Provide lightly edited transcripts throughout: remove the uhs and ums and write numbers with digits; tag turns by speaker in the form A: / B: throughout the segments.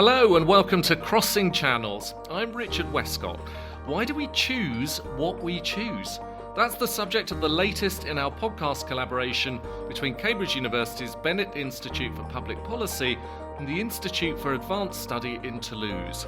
A: Hello and welcome to Crossing Channels. I'm Richard Westcott. Why do we choose what we choose? That's the subject of the latest in our podcast collaboration between Cambridge University's Bennett Institute for Public Policy and the Institute for Advanced Study in Toulouse.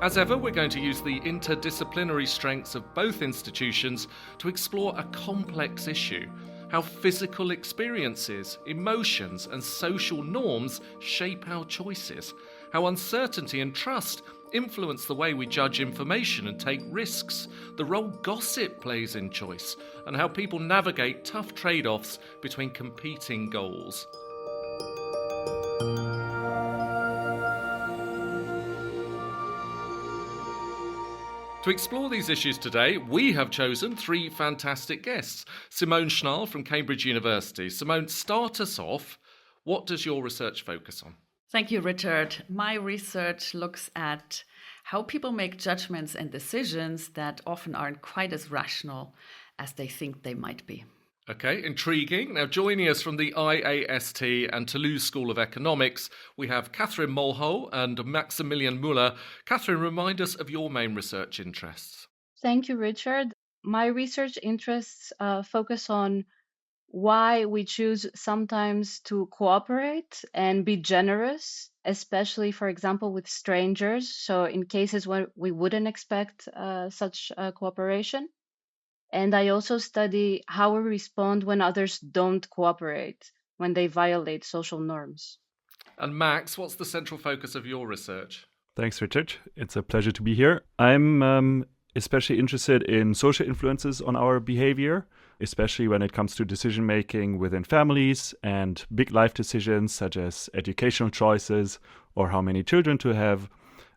A: As ever, we're going to use the interdisciplinary strengths of both institutions to explore a complex issue: how physical experiences, emotions, and social norms shape our choices, how uncertainty and trust influence the way we judge information and take risks, the role gossip plays in choice, and how people navigate tough trade-offs between competing goals. To explore these issues today, we have chosen three fantastic guests. Simone Schnall from Cambridge University. Simone, start us off. What does your research focus on?
B: Thank you, Richard. My research looks at how people make judgments and decisions that often aren't quite as rational as they think they might be.
A: Okay, intriguing. Now, joining us from the IAST and Toulouse School of Economics, we have Catherine Molho and Maximilian Müller. Catherine, remind us of your main research interests.
C: Thank you, Richard. My research interests focus on why we choose sometimes to cooperate and be generous, especially, for example, with strangers. So in cases where we wouldn't expect such cooperation. And I also study how we respond when others don't cooperate, when they violate social norms.
A: And Max, what's the central focus of your research?
D: Thanks, Richard. It's a pleasure to be here. I'm especially interested in social influences on our behavior, especially when it comes to decision making within families and big life decisions such as educational choices or how many children to have.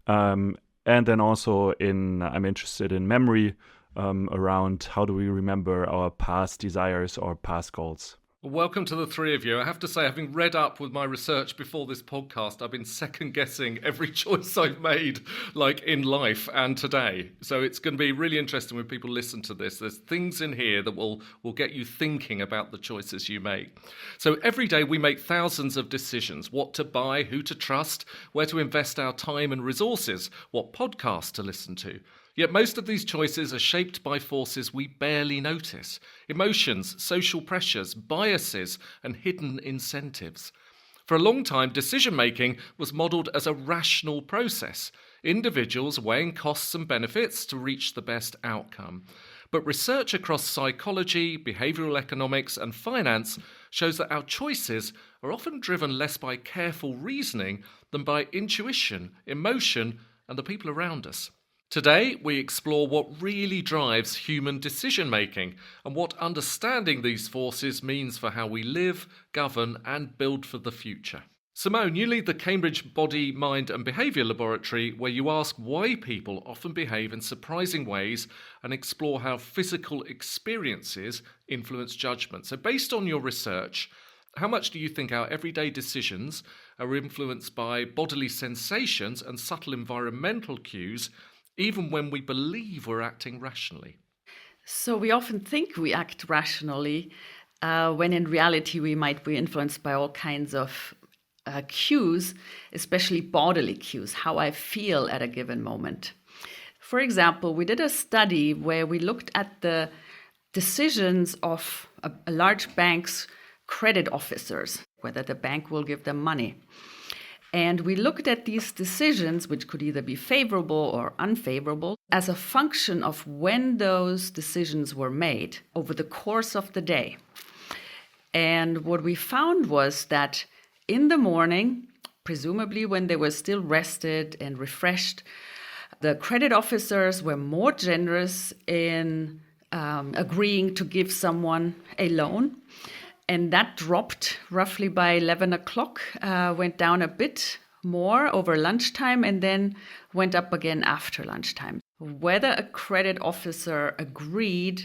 D: And then also I'm interested in memory, around how do we remember our past desires or past goals.
A: Welcome to the three of you. I have to say, having read up with my research before this podcast, I've been second guessing every choice I've made, like in life and today. So it's going to be really interesting when people listen to this. There's things in here that will get you thinking about the choices you make. So every day we make thousands of decisions: what to buy, who to trust, where to invest our time and resources, what podcast to listen to. Yet most of these choices are shaped by forces we barely notice: emotions, social pressures, biases, and hidden incentives. For a long time, decision-making was modelled as a rational process, individuals weighing costs and benefits to reach the best outcome. But research across psychology, behavioural economics, and finance shows that our choices are often driven less by careful reasoning than by intuition, emotion, and the people around us. Today, we explore what really drives human decision-making and what understanding these forces means for how we live, govern, and build for the future. Simone, you lead the Cambridge Body, Mind and Behaviour Laboratory, where you ask why people often behave in surprising ways and explore how physical experiences influence judgment. So based on your research, how much do you think our everyday decisions are influenced by bodily sensations and subtle environmental cues, even when we believe we're acting rationally?
B: So we often think we act rationally when in reality we might be influenced by all kinds of cues, especially bodily cues, how I feel at a given moment. For example, we did a study where we looked at the decisions of a large bank's credit officers, whether the bank will give them money. And we looked at these decisions, which could either be favorable or unfavorable, as a function of when those decisions were made over the course of the day. And what we found was that in the morning, presumably when they were still rested and refreshed, the credit officers were more generous in agreeing to give someone a loan. And that dropped roughly by 11 o'clock, went down a bit more over lunchtime, and then went up again after lunchtime. Whether a credit officer agreed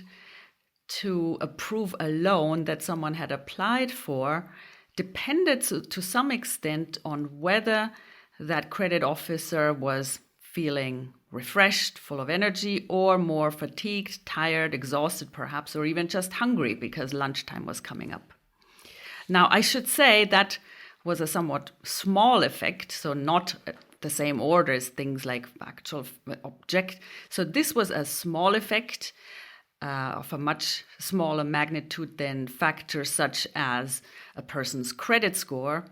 B: to approve a loan that someone had applied for depended to some extent on whether that credit officer was feeling refreshed, full of energy, or more fatigued, tired, exhausted perhaps, or even just hungry because lunchtime was coming up. Now, I should say that was a somewhat small effect, so not the same order as things like factual object. So this was a small effect of a much smaller magnitude than factors such as a person's credit score.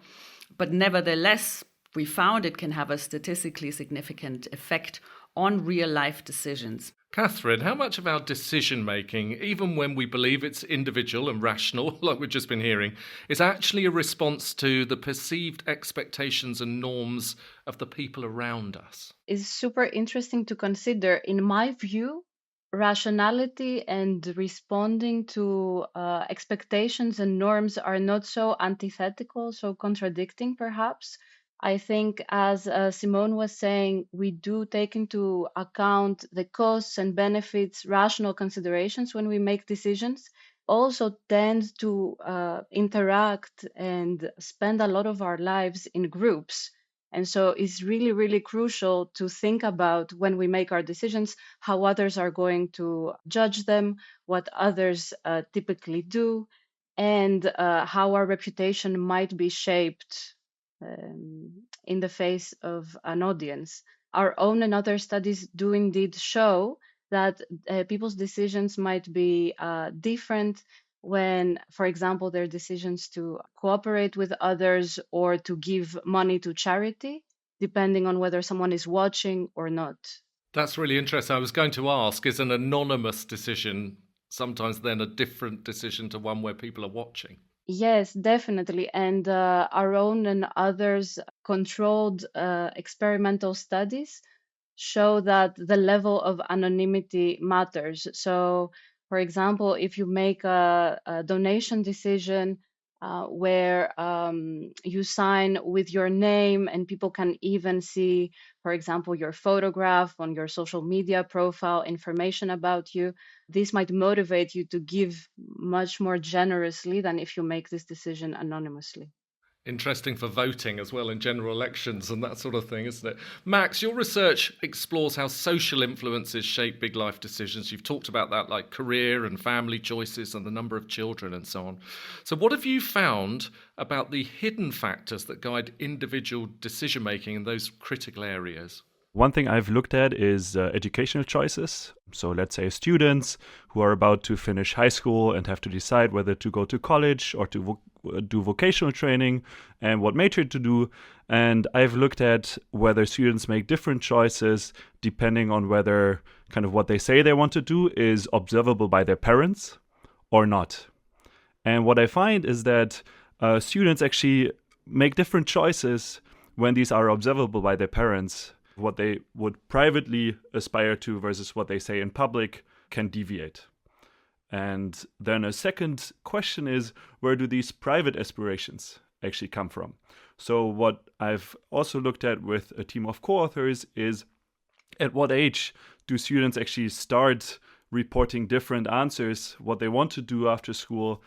B: But nevertheless, we found it can have a statistically significant effect on real-life decisions.
A: Catherine, how much of our decision-making, even when we believe it's individual and rational, like we've just been hearing, is actually a response to the perceived expectations and norms of the people around us?
C: It's super interesting to consider. In my view, rationality and responding to expectations and norms are not so antithetical, so contradicting perhaps. I think, as Simone was saying, we do take into account the costs and benefits, rational considerations when we make decisions. Also tend to interact and spend a lot of our lives in groups. And so it's really, really crucial to think about when we make our decisions, how others are going to judge them, what others typically do, and how our reputation might be shaped in the face of an audience. Our own and other studies do indeed show that people's decisions might be different when, for example, their decisions to cooperate with others or to give money to charity, depending on whether someone is watching or not.
A: That's really interesting. I was going to ask, is an anonymous decision sometimes then a different decision to one where people are watching?
C: Yes, definitely. And our own and others' controlled experimental studies show that the level of anonymity matters. So, for example, if you make a donation decision where you sign with your name and people can even see, for example, your photograph on your social media profile, information about you, this might motivate you to give much more generously than if you make this decision anonymously.
A: Interesting for voting as well in general elections and that sort of thing, isn't it? Max, your research explores how social influences shape big life decisions. You've talked about that, like career and family choices and the number of children and so on. So what have you found about the hidden factors that guide individual decision making in those critical areas?
D: One thing I've looked at is educational choices. So let's say students who are about to finish high school and have to decide whether to go to college or to do vocational training and what major to do. And I've looked at whether students make different choices depending on whether kind of what they say they want to do is observable by their parents or not. And what I find is that students actually make different choices when these are observable by their parents. What they would privately aspire to versus what they say in public can deviate. And then a second question is, where do these private aspirations actually come from? So what I've also looked at with a team of co-authors is, at what age do students actually start reporting different answers, what they want to do after school,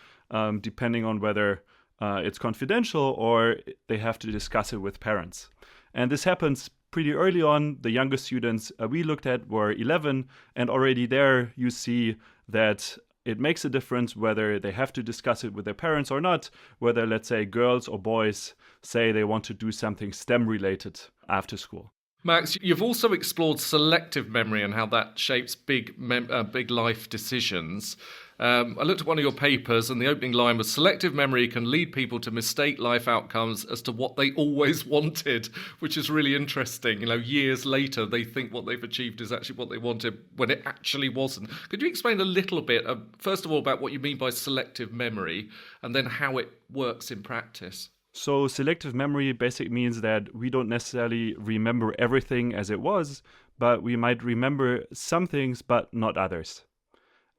D: depending on whether it's confidential or they have to discuss it with parents. And this happens pretty early on. The youngest students we looked at were 11, and already there you see that it makes a difference whether they have to discuss it with their parents or not, whether, let's say, girls or boys say they want to do something STEM related after school.
A: Max, you've also explored selective memory and how that shapes big life decisions. I looked at one of your papers and the opening line was, selective memory can lead people to mistake life outcomes as to what they always wanted, which is really interesting. You know, years later, they think what they've achieved is actually what they wanted when it actually wasn't. Could you explain a little bit, first of all, about what you mean by selective memory and then how it works in practice?
D: So selective memory basically means that we don't necessarily remember everything as it was, but we might remember some things but not others.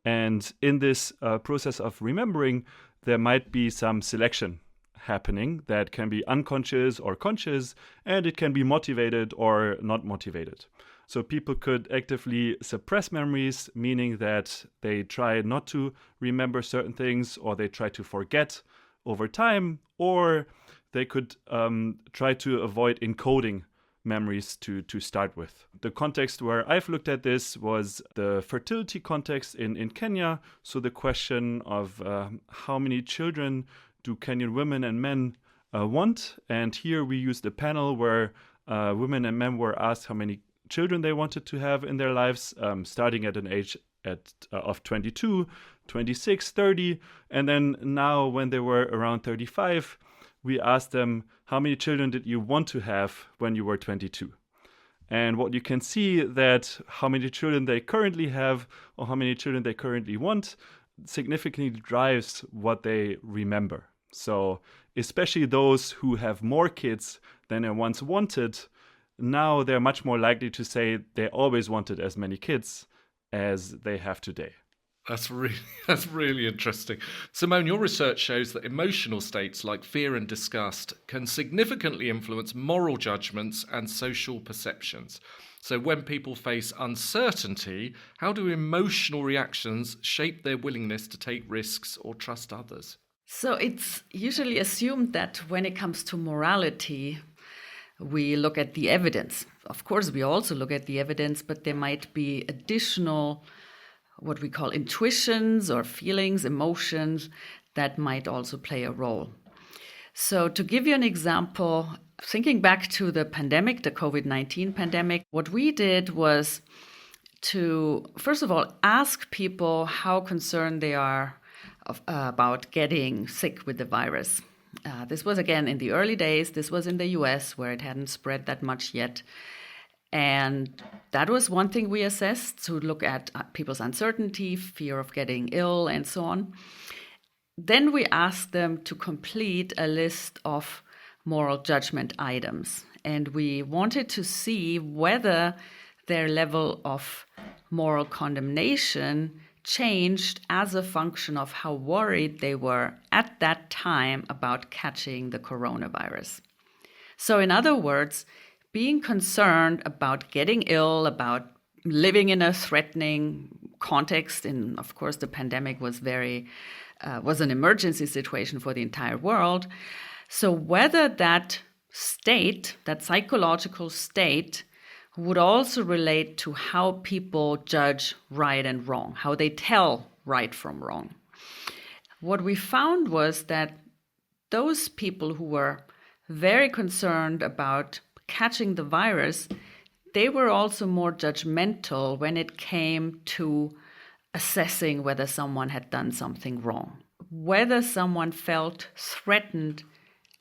D: And in this process of remembering, there might be some selection happening that can be unconscious or conscious, and it can be motivated or not motivated. So people could actively suppress memories, meaning that they try not to remember certain things or they try to forget over time, or they could try to avoid encoding memories to start with. The context where I've looked at this was the fertility context in Kenya. So the question of how many children do Kenyan women and men want? And here we used a panel where women and men were asked how many children they wanted to have in their lives, starting at an age of 22, 26, 30. And then now when they were around 35, we asked them, how many children did you want to have when you were 22? And what you can see that how many children they currently have or how many children they currently want significantly drives what they remember. So especially those who have more kids than they once wanted, now they're much more likely to say they always wanted as many kids as they have today.
A: That's really interesting. Simone, your research shows that emotional states like fear and disgust can significantly influence moral judgments and social perceptions. So when people face uncertainty, how do emotional reactions shape their willingness to take risks or trust others?
B: So it's usually assumed that when it comes to morality, we look at the evidence. Of course, we also look at the evidence, but there might be additional what we call intuitions or feelings, emotions that might also play a role. So to give you an example, thinking back to the pandemic, the COVID-19 pandemic, what we did was to, first of all, ask people how concerned they are about getting sick with the virus. This was, again, in the early days. This was in the US, where it hadn't spread that much yet. And that was one thing we assessed, to look at people's uncertainty, fear of getting ill, and so on. Then we asked them to complete a list of moral judgment items. And we wanted to see whether their level of moral condemnation changed as a function of how worried they were at that time about catching the coronavirus. So in other words, being concerned about getting ill, about living in a threatening context, and of course the pandemic was an emergency situation for the entire world. So whether that state, that psychological state, would also relate to how people judge right and wrong, how they tell right from wrong. What we found was that those people who were very concerned about catching the virus, they were also more judgmental when it came to assessing whether someone had done something wrong, whether someone felt threatened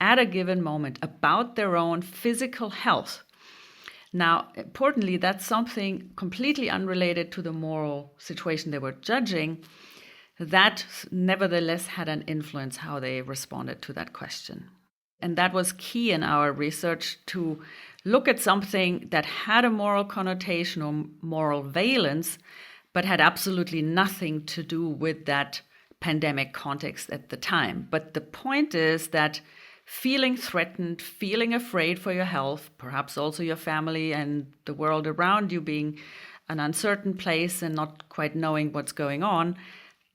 B: at a given moment about their own physical health. Now, importantly, that's something completely unrelated to the moral situation they were judging. That nevertheless had an influence how they responded to that question. And that was key in our research, to look at something that had a moral connotation or moral valence, but had absolutely nothing to do with that pandemic context at the time. But the point is that feeling threatened, feeling afraid for your health, perhaps also your family and the world around you being an uncertain place and not quite knowing what's going on,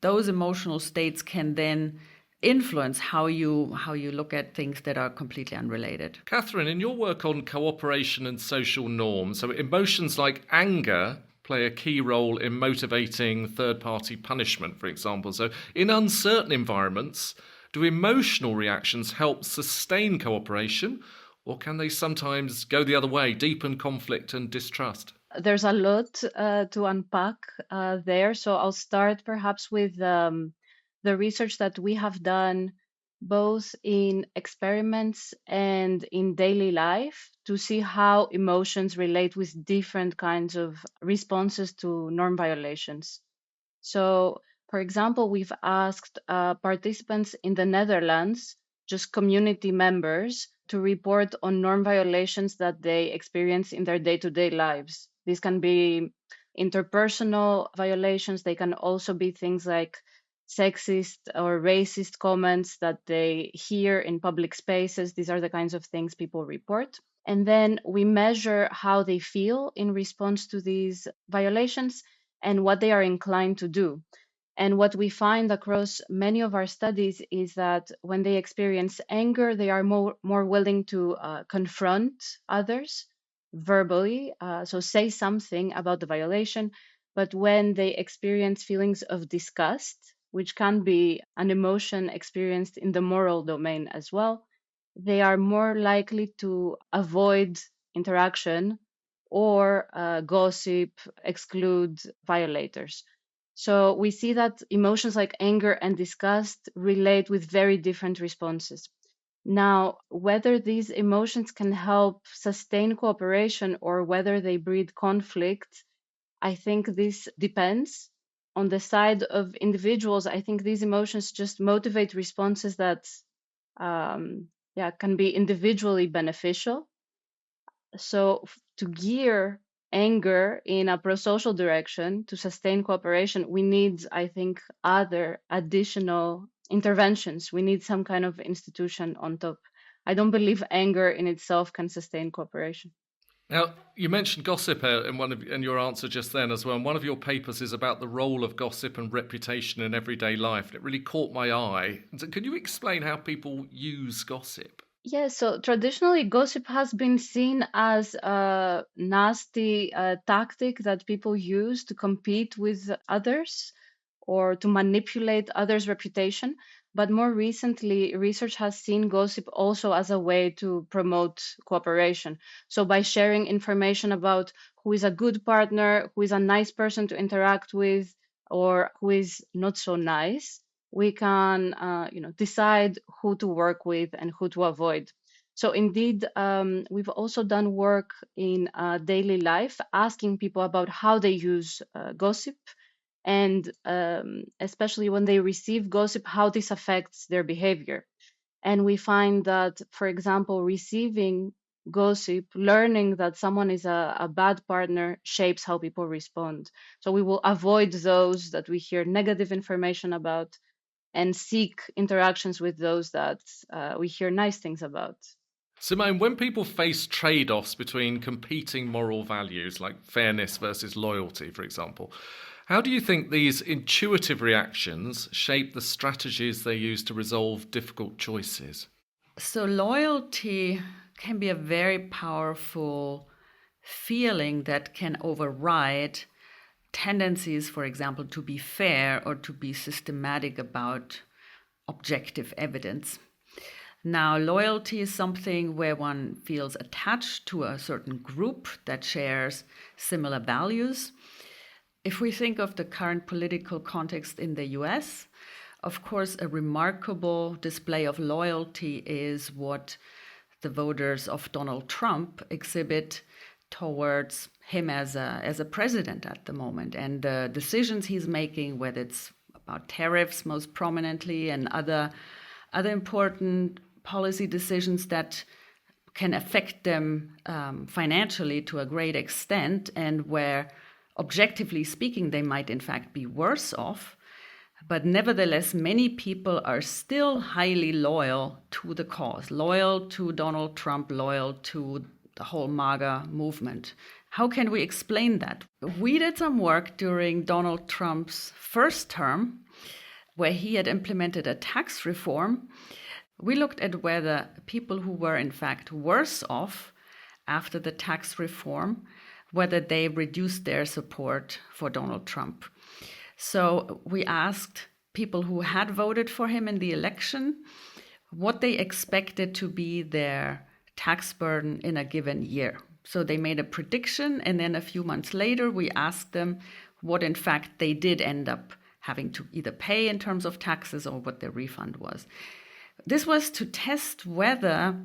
B: those emotional states can then influence how you look at things that are completely unrelated.
A: Catherine, in your work on cooperation and social norms, so emotions like anger play a key role in motivating third-party punishment, for example. So in uncertain environments, do emotional reactions help sustain cooperation, or can they sometimes go the other way, deepen conflict and distrust?
C: There's a lot to unpack there. So I'll start perhaps with the research that we have done both in experiments and in daily life to see how emotions relate with different kinds of responses to norm violations. So, for example, we've asked participants in the Netherlands, just community members, to report on norm violations that they experience in their day-to-day lives. These can be interpersonal violations. They can also be things like sexist or racist comments that they hear in public spaces. These are the kinds of things people report. And then we measure how they feel in response to these violations and what they are inclined to do. And what we find across many of our studies is that when they experience anger, they are more willing to confront others verbally, so say something about the violation. But when they experience feelings of disgust, which can be an emotion experienced in the moral domain as well, they are more likely to avoid interaction, or gossip exclude violators. So we see that emotions like anger and disgust relate with very different responses. Now, whether these emotions can help sustain cooperation or whether they breed conflict, I think this depends. On the side of individuals, I think these emotions just motivate responses that can be individually beneficial. So to gear anger in a pro-social direction to sustain cooperation, we need, I think, other additional interventions. We need some kind of institution on top. I don't believe anger in itself can sustain cooperation.
A: Now, you mentioned gossip in your answer just then as well. And one of your papers is about the role of gossip and reputation in everyday life. And it really caught my eye. So could you explain how people use gossip?
C: Yeah, so traditionally, gossip has been seen as a nasty tactic that people use to compete with others or to manipulate others' reputation. But more recently, research has seen gossip also as a way to promote cooperation. So by sharing information about who is a good partner, who is a nice person to interact with, or who is not so nice, we can decide who to work with and who to avoid. So indeed, we've also done work in daily life, asking people about how they use gossip, and especially when they receive gossip, how this affects their behavior. And we find that, for example, receiving gossip, learning that someone is a bad partner shapes how people respond. So we will avoid those that we hear negative information about and seek interactions with those that we hear nice things about.
A: Simone, when people face trade-offs between competing moral values like fairness versus loyalty, for example, how do you think these intuitive reactions shape the strategies they use to resolve difficult choices?
B: So loyalty can be a very powerful feeling that can override tendencies, for example, to be fair or to be systematic about objective evidence. Now, loyalty is something where one feels attached to a certain group that shares similar values. If we think of the current political context in the US, of course, a remarkable display of loyalty is what the voters of Donald Trump exhibit towards him as a president at the moment, and the decisions he's making, whether it's about tariffs most prominently and other important policy decisions that can affect them financially to a great extent, and where, objectively speaking, they might in fact be worse off. But nevertheless, many people are still highly loyal to the cause, loyal to Donald Trump, loyal to the whole MAGA movement. How can we explain that? We did some work during Donald Trump's first term, where he had implemented a tax reform. We looked at whether people who were in fact worse off after the tax reform, whether they reduced their support for Donald Trump. So we asked people who had voted for him in the election what they expected to be their tax burden in a given year. So they made a prediction, and then a few months later, we asked them what in fact they did end up having to either pay in terms of taxes or what their refund was. This was to test whether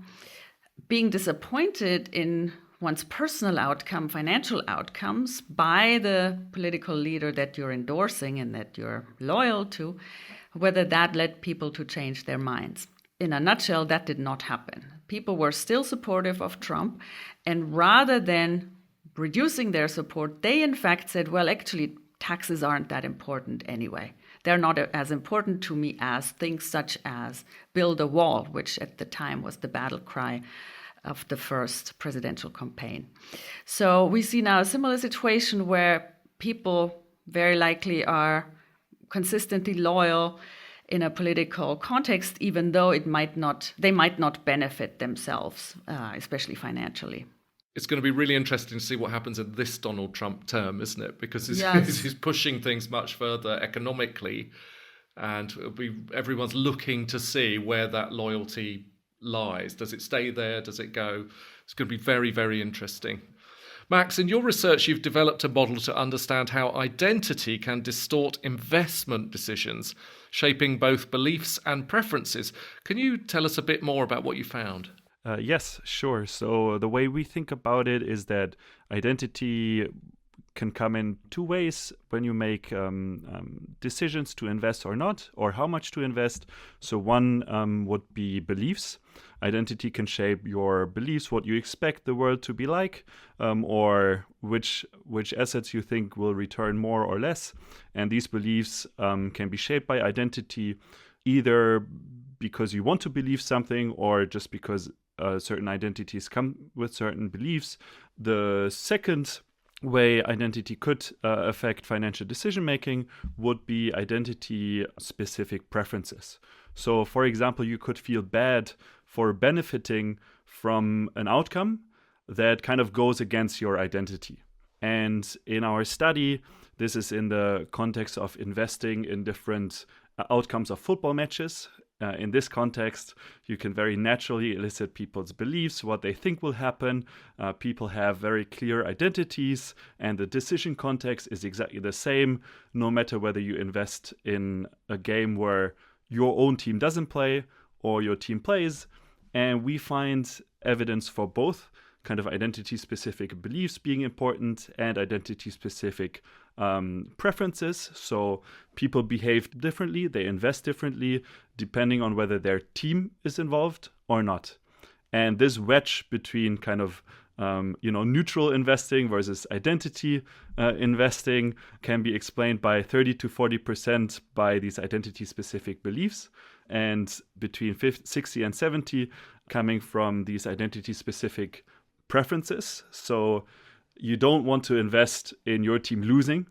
B: being disappointed in one's personal outcome, financial outcomes, by the political leader that you're endorsing and that you're loyal to, whether that led people to change their minds. In a nutshell, that did not happen. People were still supportive of Trump, and rather than reducing their support, they in fact said, well, actually, taxes aren't that important anyway. They're not as important to me as things such as build a wall, which at the time was the battle cry of the first presidential campaign. So we see now a similar situation where people very likely are consistently loyal in a political context, even though they might not benefit themselves, especially financially.
A: It's going to be really interesting to see what happens in this Donald Trump term, isn't it? Because he's pushing things much further economically, and everyone's looking to see where that loyalty lies. Does it stay there? Does it go? It's going to be very, very interesting. Max, in your research, you've developed a model to understand how identity can distort investment decisions, shaping both beliefs and preferences. Can you tell us a bit more about what you found?
D: Yes, sure. So the way we think about it is that identity can come in two ways when you make decisions to invest or not, or how much to invest. So one would be beliefs. Identity can shape your beliefs, what you expect the world to be like, or which assets you think will return more or less. And these beliefs can be shaped by identity, either because you want to believe something or just because certain identities come with certain beliefs. The second way identity could affect financial decision making would be identity specific preferences. So, for example, you could feel bad for benefiting from an outcome that kind of goes against your identity. And in our study, this is in the context of investing in different outcomes of football matches. In this context, you can very naturally elicit people's beliefs, what they think will happen. People have very clear identities, and the decision context is exactly the same, no matter whether you invest in a game where your own team doesn't play or your team plays. And we find evidence for both kind of identity-specific beliefs being important and identity-specific preferences. So people behave differently, they invest differently, depending on whether their team is involved or not. And this wedge between kind of neutral investing versus identity investing can be explained by 30 to 40% by these identity-specific beliefs, and between 60 and 70 coming from these identity-specific preferences. So you don't want to invest in your team losing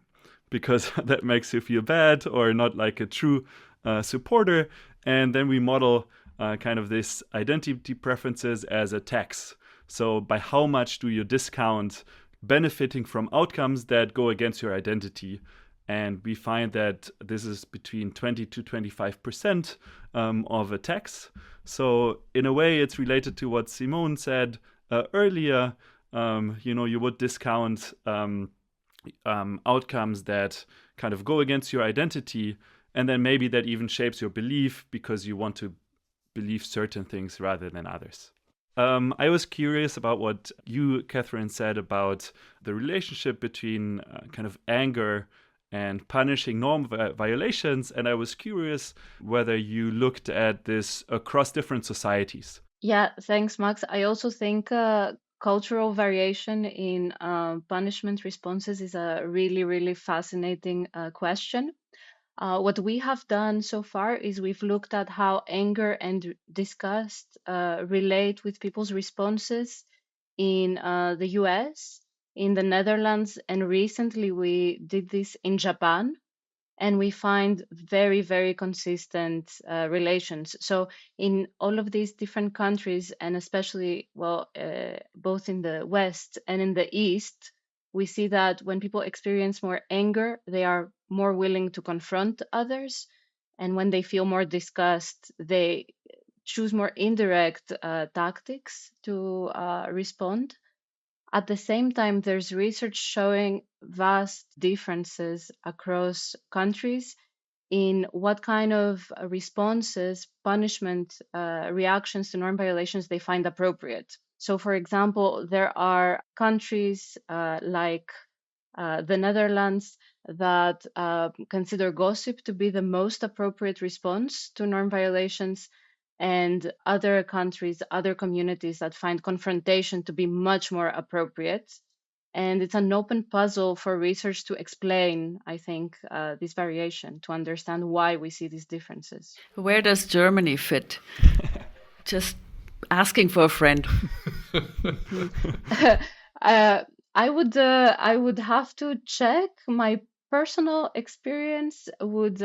D: because that makes you feel bad or not like a true supporter. And then we model kind of this identity preferences as a tax. So by how much do you discount benefiting from outcomes that go against your identity? And we find that this is between 20 to 25% of a tax. So in a way, it's related to what Simone said earlier. You would discount outcomes that kind of go against your identity, and then maybe that even shapes your belief because you want to believe certain things rather than others. I was curious about what you, Catherine, said about the relationship between kind of anger and punishing norm violations, and I was curious whether you looked at this across different societies.
C: Yeah, thanks, Max. I also think cultural variation in punishment responses is a really, really fascinating question. What we have done so far is we've looked at how anger and disgust relate with people's responses in the US, in the Netherlands, and recently we did this in Japan. And we find very, very consistent relations. So in all of these different countries, and especially, both in the West and in the East, we see that when people experience more anger, they are more willing to confront others. And when they feel more disgust, they choose more indirect tactics to respond. At the same time, there's research showing vast differences across countries in what kind of responses, punishment reactions to norm violations they find appropriate. So, for example, there are countries like the Netherlands that consider gossip to be the most appropriate response to norm violations, and other countries, other communities that find confrontation to be much more appropriate. And it's an open puzzle for research to explain, I think, this variation, to understand why we see these differences.
B: Where does Germany fit? Just asking for a friend.
C: I would have to check. My personal experience would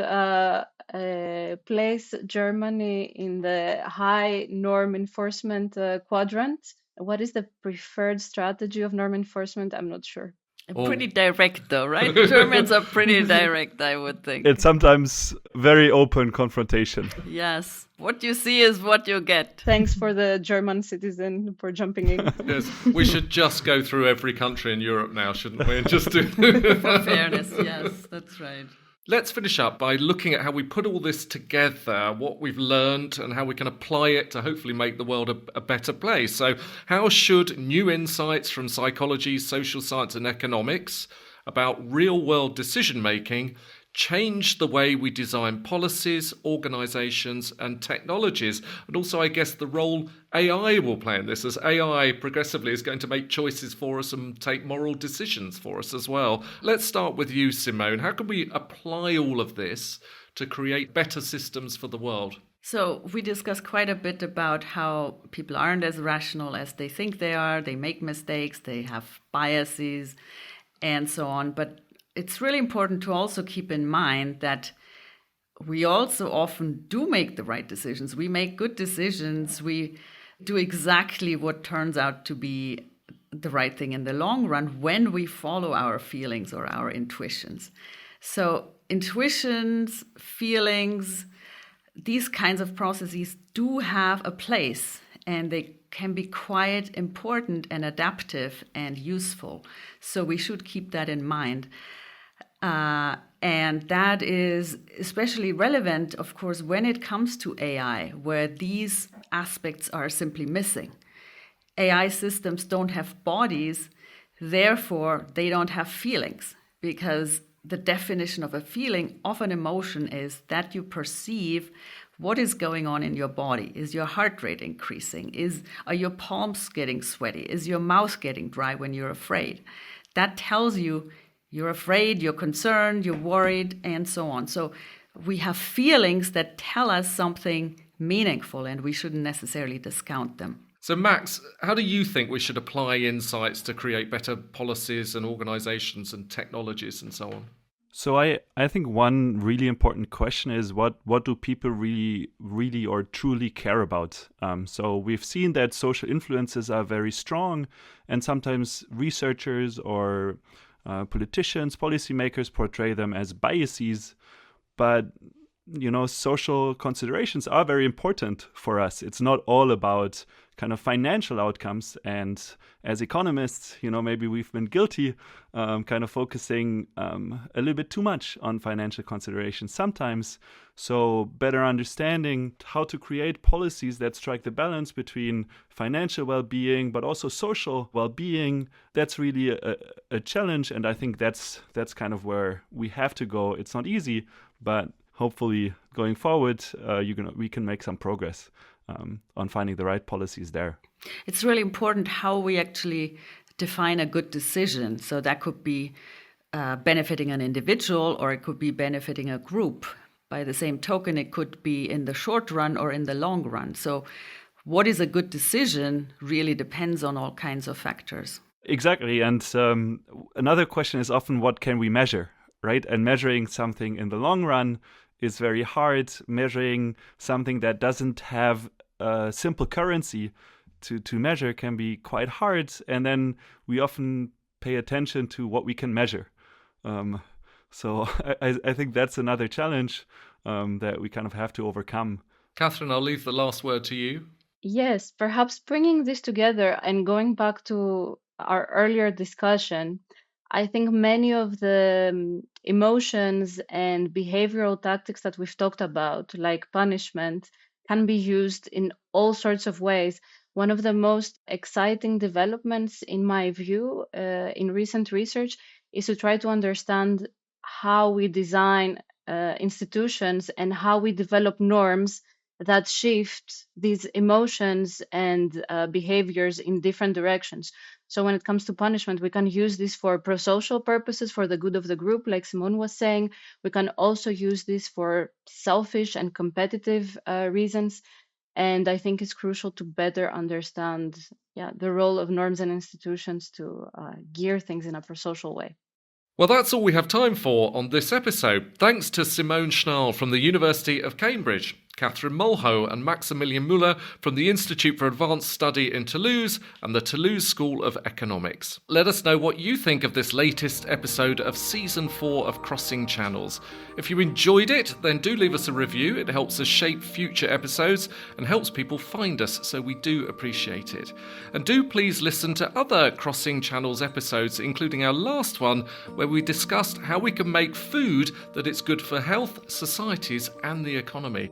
C: place Germany in the high norm enforcement quadrant. What is the preferred strategy of norm enforcement? I'm not sure.
B: Pretty direct, though, right? Germans are pretty direct, I would think.
D: It's sometimes very open confrontation.
B: Yes. What you see is what you get.
C: Thanks for the German citizen for jumping in.
A: Yes, we should just go through every country in Europe now, shouldn't we? And just do.
B: For fairness, yes, that's right.
A: Let's finish up by looking at how we put all this together, what we've learned and how we can apply it to hopefully make the world a better place. So how should new insights from psychology, social science and economics about real-world decision-making change the way we design policies, organisations and technologies? And also, I guess, the role AI will play in this, as AI progressively is going to make choices for us and take moral decisions for us as well. Let's start with you, Simone. How can we apply all of this to create better systems for the world?
B: So we discussed quite a bit about how people aren't as rational as they think they are. They make mistakes, they have biases and so on. But it's really important to also keep in mind that we also often do make the right decisions. We make good decisions. We do exactly what turns out to be the right thing in the long run when we follow our feelings or our intuitions. So intuitions, feelings, these kinds of processes do have a place, and they can be quite important and adaptive and useful. So we should keep that in mind. And that is especially relevant, of course, when it comes to AI, where these aspects are simply missing. AI systems don't have bodies, therefore they don't have feelings, because the definition of a feeling, of an emotion, is that you perceive what is going on in your body. Is your heart rate increasing? Are your palms getting sweaty? Is your mouth getting dry when you're afraid? That tells you you're afraid, you're concerned, you're worried, and so on. So we have feelings that tell us something meaningful, and we shouldn't necessarily discount them.
A: So Max, how do you think we should apply insights to create better policies and organizations and technologies and so on?
D: So I think one really important question is what do people really or truly care about? So we've seen that social influences are very strong, and sometimes researchers or politicians, policymakers portray them as biases, but social considerations are very important for us. It's not all about kind of financial outcomes. And as economists, maybe we've been guilty kind of focusing a little bit too much on financial considerations sometimes. So better understanding how to create policies that strike the balance between financial well-being, but also social well-being, that's really a challenge. And I think that's kind of where we have to go. It's not easy, but hopefully going forward, we can make some progress on finding the right policies there.
B: It's really important how we actually define a good decision. So that could be benefiting an individual, or it could be benefiting a group. By the same token, it could be in the short run or in the long run. So what is a good decision really depends on all kinds of factors.
D: Exactly. And another question is often, what can we measure, right? And measuring something in the long run is very hard. Measuring something that doesn't have a simple currency to measure can be quite hard. And then we often pay attention to what we can measure. So I think that's another challenge that we kind of have to overcome.
A: Catherine, I'll leave the last word to you.
C: Yes, perhaps bringing this together and going back to our earlier discussion, I think many of the emotions and behavioral tactics that we've talked about, like punishment, can be used in all sorts of ways. One of the most exciting developments, in my view, in recent research, is to try to understand how we design institutions and how we develop norms that shift these emotions and behaviors in different directions. So when it comes to punishment, we can use this for pro-social purposes, for the good of the group, like Simone was saying. We can also use this for selfish and competitive reasons. And I think it's crucial to better understand the role of norms and institutions to gear things in a pro-social way.
A: Well, that's all we have time for on this episode. Thanks to Simone Schnall from the University of Cambridge. Catherine Molho and Maximilian Müller from the Institute for Advanced Study in Toulouse and the Toulouse School of Economics. Let us know what you think of this latest episode of Season 4 of Crossing Channels. If you enjoyed it, then do leave us a review. It helps us shape future episodes and helps people find us, so we do appreciate it. And do please listen to other Crossing Channels episodes, including our last one, where we discussed how we can make food that is good for health, societies and the economy.